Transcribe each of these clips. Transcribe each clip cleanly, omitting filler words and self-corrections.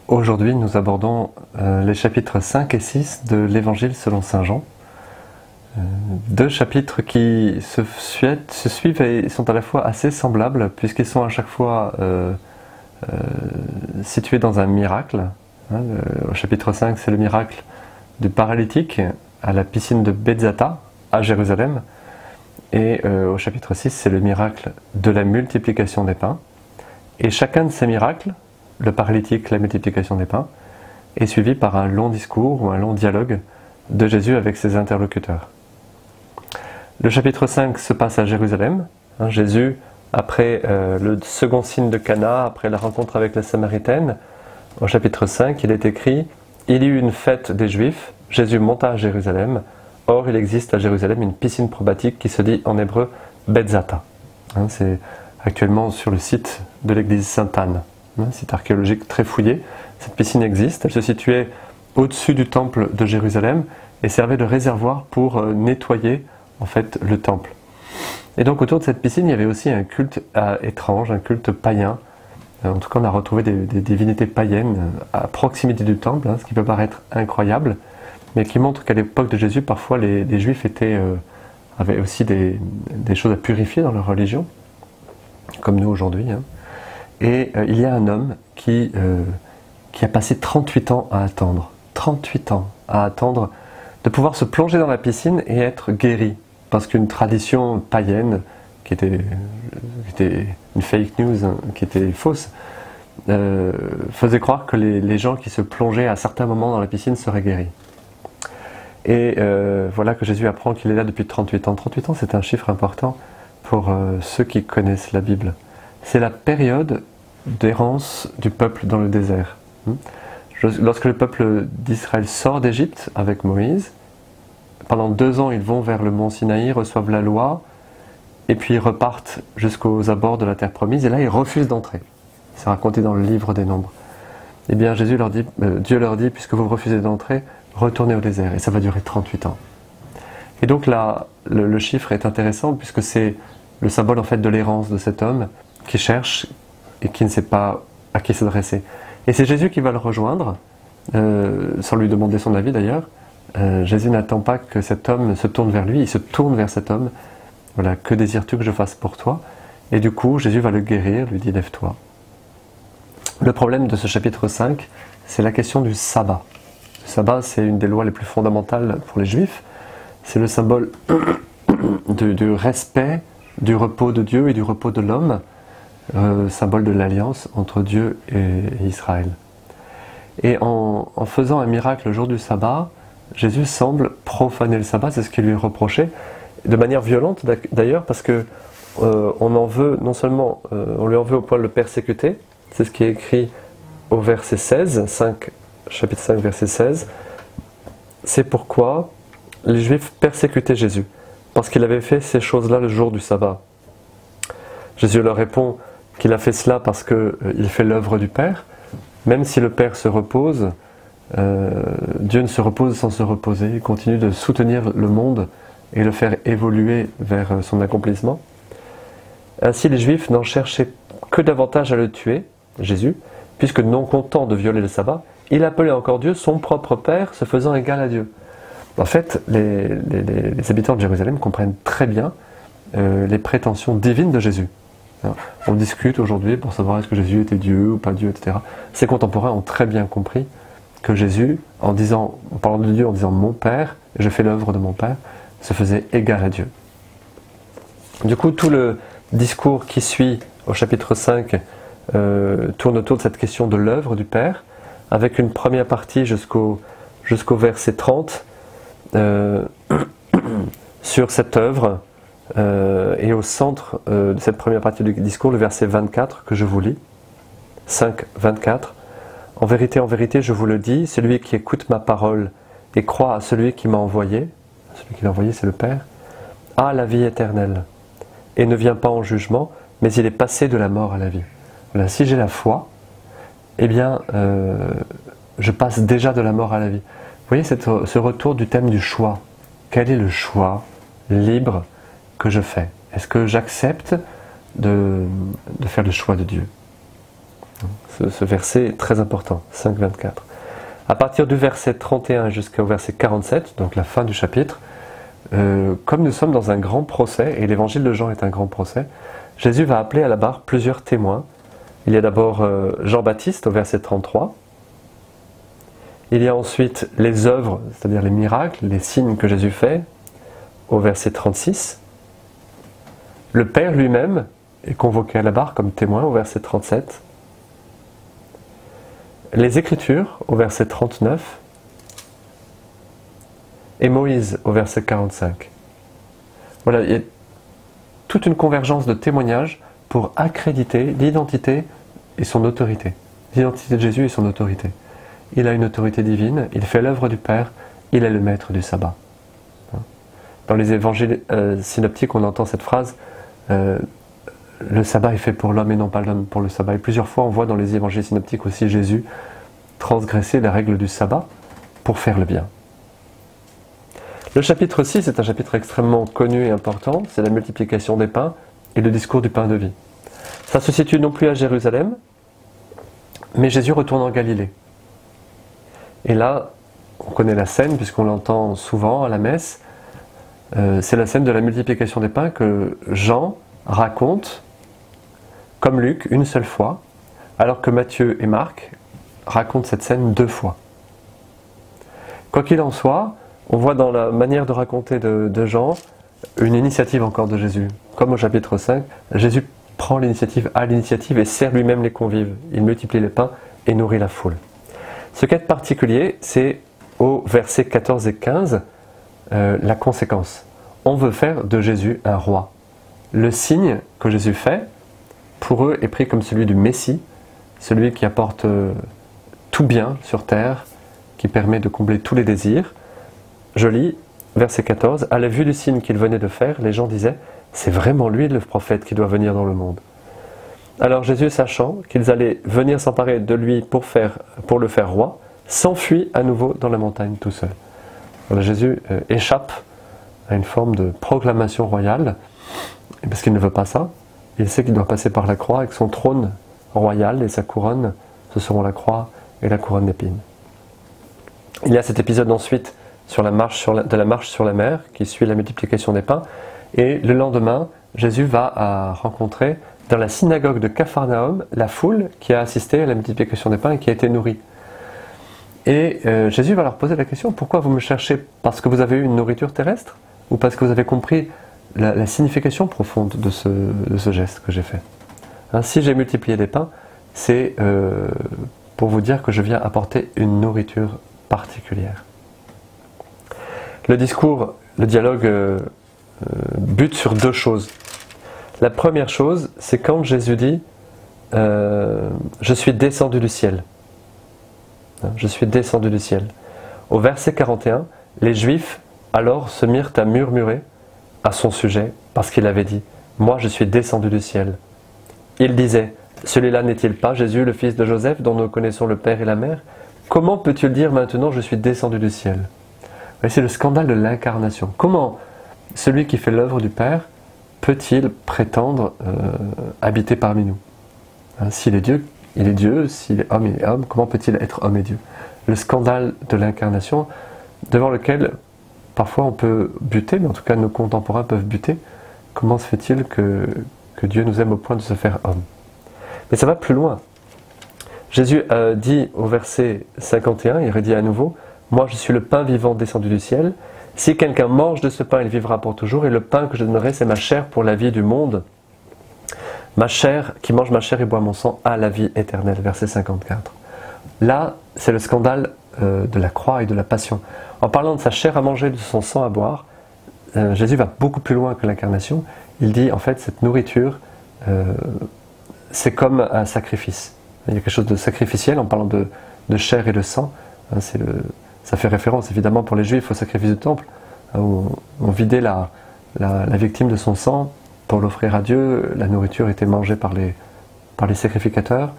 Aujourd'hui, nous abordons les chapitres 5 et 6 de l'Évangile selon saint Jean. Deux chapitres qui se suivent et sont à la fois assez semblables, puisqu'ils sont à chaque fois situés dans un miracle. Au chapitre 5, c'est le miracle du paralytique à la piscine de Bethzatha, à Jérusalem. Et au chapitre 6, c'est le miracle de la multiplication des pains. Et chacun de ces miracles, le paralytique, la multiplication des pains, est suivi par un long discours ou un long dialogue de Jésus avec ses interlocuteurs. Le chapitre 5 se passe à Jérusalem. Jésus, après le second signe de Cana, après la rencontre avec la Samaritaine, au chapitre 5, il est écrit « Il y eut une fête des Juifs, Jésus monta à Jérusalem. Or, il existe à Jérusalem une piscine probatique qui se dit en hébreu Bethzatha. » C'est actuellement sur le site de l'église Sainte-Anne. Site archéologique très fouillé. Cette piscine existe, elle se situait au-dessus du temple de Jérusalem et servait de réservoir pour nettoyer en fait le temple. Et donc autour de cette piscine, il y avait aussi un culte étrange, un culte païen. En tout cas, on a retrouvé des divinités païennes à proximité du temple, ce qui peut paraître incroyable, mais qui montre qu'à l'époque de Jésus, parfois les Juifs avaient aussi des choses à purifier dans leur religion, comme nous aujourd'hui. Et il y a un homme qui a passé 38 ans à attendre. 38 ans à attendre de pouvoir se plonger dans la piscine et être guéri. Parce qu'une tradition païenne, qui était une fake news, qui était fausse, faisait croire que les gens qui se plongeaient à certains moments dans la piscine seraient guéris. Et voilà que Jésus apprend qu'il est là depuis 38 ans. 38 ans, c'est un chiffre important pour ceux qui connaissent la Bible. C'est la période d'errance du peuple dans le désert. Lorsque le peuple d'Israël sort d'Égypte avec Moïse, pendant 2 ans ils vont vers le mont Sinaï, reçoivent la loi, et puis ils repartent jusqu'aux abords de la terre promise, et là ils refusent d'entrer. C'est raconté dans le livre des Nombres. Eh bien Dieu leur dit, puisque vous refusez d'entrer, retournez au désert, et ça va durer 38 ans. Et donc là, le chiffre est intéressant, puisque c'est le symbole en fait de l'errance de cet homme qui cherche et qui ne sait pas à qui s'adresser. Et c'est Jésus qui va le rejoindre, sans lui demander son avis d'ailleurs. Jésus n'attend pas que cet homme se tourne vers lui, il se tourne vers cet homme. Voilà, que désires-tu que je fasse pour toi? Et du coup, Jésus va le guérir, lui dit lève-toi. Le problème de ce chapitre 5, c'est la question du sabbat. Le sabbat, c'est une des lois les plus fondamentales pour les Juifs. C'est le symbole du respect du repos de Dieu et du repos de l'homme, symbole de l'alliance entre Dieu et Israël. Et en faisant un miracle le jour du sabbat, Jésus semble profaner le sabbat, c'est ce qui lui est reproché, de manière violente d'ailleurs, parce que on en veut, non seulement on lui en veut au point de le persécuter, c'est ce qui est écrit au verset 16, chapitre 5, verset 16, c'est pourquoi les Juifs persécutaient Jésus, parce qu'il avait fait ces choses-là le jour du sabbat. Jésus leur répond qu'il a fait cela parce qu'il fait l'œuvre du Père. Même si le Père se repose, Dieu ne se repose sans se reposer. Il continue de soutenir le monde et le faire évoluer vers son accomplissement. Ainsi, les Juifs n'en cherchaient que davantage à le tuer, Jésus, puisque non content de violer le sabbat, il appelait encore Dieu son propre Père, se faisant égal à Dieu. En fait, les habitants de Jérusalem comprennent très bien les prétentions divines de Jésus. On discute aujourd'hui pour savoir est-ce que Jésus était Dieu ou pas Dieu, etc. Ces contemporains ont très bien compris que Jésus, en parlant de Dieu, en disant « mon Père », je fais l'œuvre de mon Père, se faisait égal à Dieu. Du coup, tout le discours qui suit au chapitre 5 tourne autour de cette question de l'œuvre du Père, avec une première partie jusqu'au verset 30 sur cette œuvre. Et au centre de cette première partie du discours, le verset 24 que je vous lis, 5, 24. « En vérité, je vous le dis, celui qui écoute ma parole et croit à celui qui m'a envoyé, celui qui l'a envoyé c'est le Père, a la vie éternelle et ne vient pas en jugement, mais il est passé de la mort à la vie. » Voilà, si j'ai la foi, eh bien, je passe déjà de la mort à la vie. Vous voyez ce retour du thème du choix. Quel est le choix libre que je fais? Est-ce que j'accepte de faire le choix de Dieu? Ce verset est très important, 5,24. À partir du verset 31 jusqu'au verset 47, donc la fin du chapitre, comme nous sommes dans un grand procès, et l'évangile de Jean est un grand procès, Jésus va appeler à la barre plusieurs témoins. Il y a d'abord Jean-Baptiste au verset 33. Il y a ensuite les œuvres, c'est-à-dire les miracles, les signes que Jésus fait, au verset 36. Le Père lui-même est convoqué à la barre comme témoin au verset 37. Les Écritures au verset 39. Et Moïse au verset 45. Voilà, il y a toute une convergence de témoignages pour accréditer l'identité et son autorité. L'identité de Jésus et son autorité. Il a une autorité divine, il fait l'œuvre du Père, il est le maître du sabbat. Dans les évangiles synoptiques, on entend cette phrase le sabbat est fait pour l'homme et non pas l'homme pour le sabbat. Et plusieurs fois, on voit dans les évangiles synoptiques aussi Jésus transgresser la règle du sabbat pour faire le bien. Le chapitre 6 est un chapitre extrêmement connu et important, c'est la multiplication des pains et le discours du pain de vie. Ça se situe non plus à Jérusalem, mais Jésus retourne en Galilée. Et là, on connaît la scène puisqu'on l'entend souvent à la messe. C'est la scène de la multiplication des pains que Jean raconte, comme Luc, une seule fois, alors que Matthieu et Marc racontent cette scène 2 fois. Quoi qu'il en soit, on voit dans la manière de raconter de Jean une initiative encore de Jésus. Comme au chapitre 5, Jésus prend l'initiative, a l'initiative et sert lui-même les convives. Il multiplie les pains et nourrit la foule. Ce qui est particulier, c'est au verset 14 et 15, la conséquence. On veut faire de Jésus un roi. Le signe que Jésus fait, pour eux, est pris comme celui du Messie, celui qui apporte tout bien sur terre, qui permet de combler tous les désirs. Je lis, verset 14, « À la vue du signe qu'il venait de faire, les gens disaient « C'est vraiment lui le prophète qui doit venir dans le monde. » Alors Jésus, sachant qu'ils allaient venir s'emparer de lui pour le faire roi, s'enfuit à nouveau dans la montagne tout seul. Alors, Jésus échappe à une forme de proclamation royale, parce qu'il ne veut pas ça. Il sait qu'il doit passer par la croix avec son trône royal et sa couronne, ce seront la croix et la couronne d'épines. Il y a cet épisode ensuite de la marche sur la mer qui suit la multiplication des pains, et le lendemain, Jésus va rencontrer dans la synagogue de Capharnaüm la foule qui a assisté à la multiplication des pains et qui a été nourrie. Et Jésus va leur poser la question, pourquoi vous me cherchez? Parce que vous avez eu une nourriture terrestre? Ou parce que vous avez compris la signification profonde de ce geste que j'ai fait? Si j'ai multiplié des pains, c'est pour vous dire que je viens apporter une nourriture particulière. Le discours, le dialogue bute sur 2 choses. La première chose, c'est quand Jésus dit « Je suis descendu du ciel ». Je suis descendu du ciel. Au verset 41, les Juifs alors se mirent à murmurer à son sujet parce qu'il avait dit « Moi je suis descendu du ciel ». Il disait « Celui-là n'est-il pas Jésus, le fils de Joseph, dont nous connaissons le père et la mère? Comment peut-il dire maintenant je suis descendu du ciel ?» C'est le scandale de l'incarnation. Comment celui qui fait l'œuvre du Père peut-il prétendre habiter parmi nous? S'il est Dieu, il est Dieu. S'il est homme, il est homme. Comment peut-il être homme et Dieu? Le scandale de l'incarnation devant lequel parfois on peut buter, mais en tout cas nos contemporains peuvent buter. Comment se fait-il que Dieu nous aime au point de se faire homme? Mais ça va plus loin. Jésus dit au verset 51, il redit à nouveau, « Moi je suis le pain vivant descendu du ciel. Si quelqu'un mange de ce pain, il vivra pour toujours. Et le pain que je donnerai, c'est ma chair pour la vie du monde. Ma chair, qui mange ma chair et boit mon sang, a la vie éternelle. » Verset 54. Là, c'est le scandale de la croix et de la passion. En parlant de sa chair à manger, de son sang à boire, Jésus va beaucoup plus loin que l'incarnation. Il dit, en fait, cette nourriture, c'est comme un sacrifice. Il y a quelque chose de sacrificiel en parlant de chair et de sang. Ça fait référence évidemment pour les Juifs au sacrifice du temple, où on vidait la victime de son sang pour l'offrir à Dieu. La nourriture était mangée par les sacrificateurs.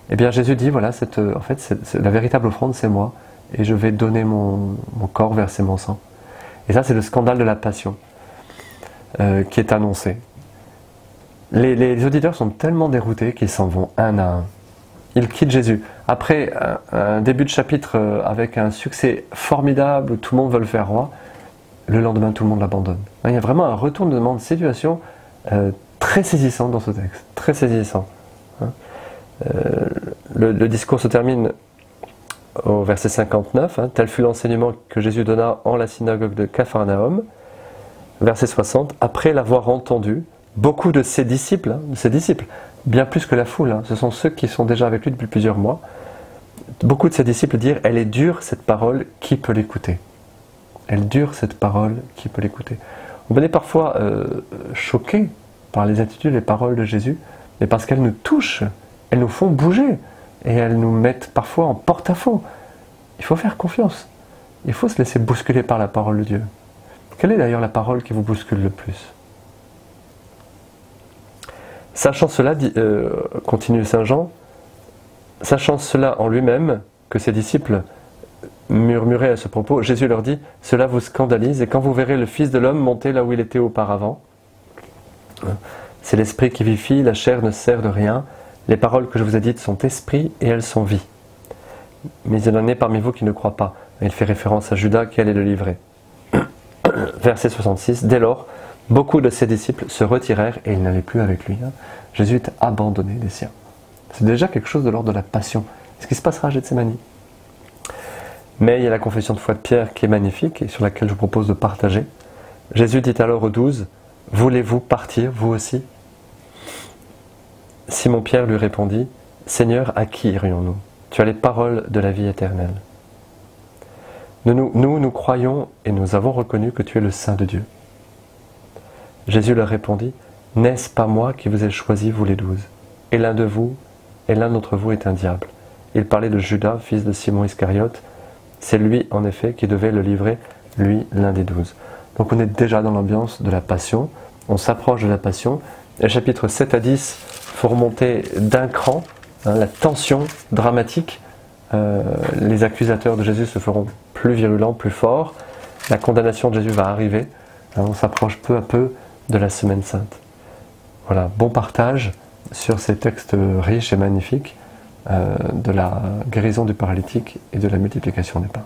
Et bien Jésus dit, voilà, en fait, la véritable offrande, c'est moi, et je vais donner mon corps, verser mon sang. Et ça, c'est le scandale de la passion qui est annoncé. Les auditeurs sont tellement déroutés qu'ils s'en vont un à un. il quitte Jésus. Après un début de chapitre avec un succès formidable, où tout le monde veut le faire roi, le lendemain tout le monde l'abandonne. Il y a vraiment un retournement de situation très saisissant dans ce texte, très saisissant. Le discours se termine au verset 59, tel fut l'enseignement que Jésus donna en la synagogue de Capharnaüm. Verset 60, après l'avoir entendu, beaucoup de ses disciples, bien plus que la foule, ce sont ceux qui sont déjà avec lui depuis plusieurs mois, beaucoup de ses disciples dirent, elle est dure cette parole, qui peut l'écouter? Elle dure cette parole, qui peut l'écouter? On est parfois choqué par les attitudes et les paroles de Jésus, mais parce qu'elles nous touchent, elles nous font bouger, et elles nous mettent parfois en porte-à-faux. Il faut faire confiance, il faut se laisser bousculer par la parole de Dieu. Quelle est d'ailleurs la parole qui vous bouscule le plus? Sachant cela, continue Saint Jean, sachant cela en lui-même, que ses disciples murmuraient à ce propos, Jésus leur dit, cela vous scandalise, et quand vous verrez le Fils de l'homme monter là où il était auparavant, c'est l'esprit qui vivifie, la chair ne sert de rien, les paroles que je vous ai dites sont esprit et elles sont vie. Mais il y en a parmi vous qui ne croient pas. Il fait référence à Judas qui allait le livrer. Verset 66, dès lors, beaucoup de ses disciples se retirèrent et ils n'allaient plus avec lui. Jésus est abandonné des siens. C'est déjà quelque chose de l'ordre de la passion. Ce qui se passera à Gethsémani. Mais il y a la confession de foi de Pierre qui est magnifique et sur laquelle je vous propose de partager. Jésus dit alors aux 12, voulez-vous partir, vous aussi? Simon-Pierre lui répondit, Seigneur, à qui irions-nous? Tu as les paroles de la vie éternelle. Nous croyons et nous avons reconnu que tu es le Saint de Dieu. Jésus leur répondit, n'est-ce pas moi qui vous ai choisi, vous les 12? Et l'un d'entre vous est un diable. Il parlait de Judas, fils de Simon Iscariote. C'est lui, en effet, qui devait le livrer, lui, l'un des 12. Donc on est déjà dans l'ambiance de la passion, on s'approche de la passion. Et chapitres 7 à 10, il faut remonter d'un cran, la tension dramatique. Les accusateurs de Jésus se feront plus virulents, plus forts. La condamnation de Jésus va arriver. On s'approche peu à peu de la Semaine Sainte. Voilà, bon partage sur ces textes riches et magnifiques de la guérison du paralytique et de la multiplication des pains.